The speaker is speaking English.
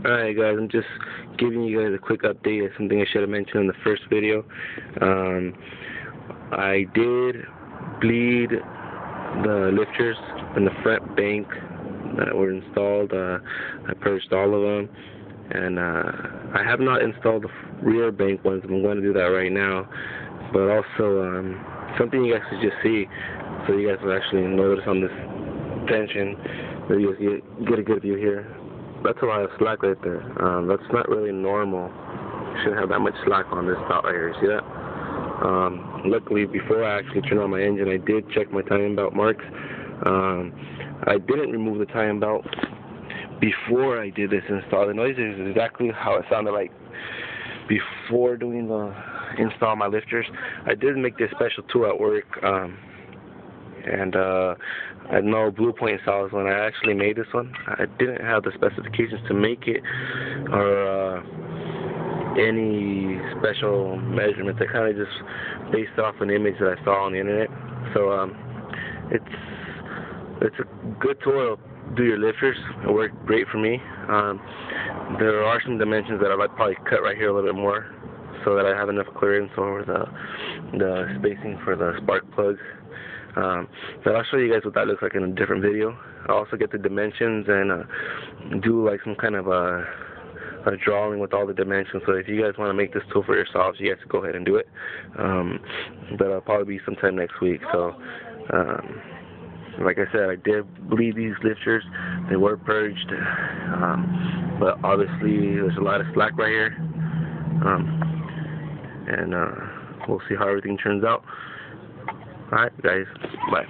Alright guys, I'm just giving you guys a quick update of something I should have mentioned in the first video. I did bleed the lifters in the front bank that were installed. I purged all of them, and I have not installed the rear bank ones. I'm going to do that right now, but also something you guys should just see, so you guys will actually notice on this tension. Maybe you get a good view here. That's a lot of slack right there. That's not really normal. You shouldn't have that much slack on this belt right here. See that? Luckily, before I actually turned on my engine, I did check my timing belt marks. I didn't remove the timing belt before I did this install. The noise is exactly how it sounded like before doing the install of my lifters. I did make this special tool at work, and I know Blue Point saws when I actually made this one. I didn't have the specifications to make it, or any special measurements. I kind of just based off an image that I saw on the internet. So it's a good tool to do your lifters. It worked great for me. There are some dimensions that I'd probably cut right here a little bit more, so that I have enough clearance over the spacing for the spark plugs. But I'll show you guys what that looks like in a different video. I'll also get the dimensions and do like some kind of a drawing with all the dimensions. So if you guys want to make this tool for yourselves, you guys can go ahead and do it. But it'll probably be sometime next week. So like I said, I did bleed these lifters. They were purged, but obviously there's a lot of slack right here, and we'll see how everything turns out. Alright guys, bye.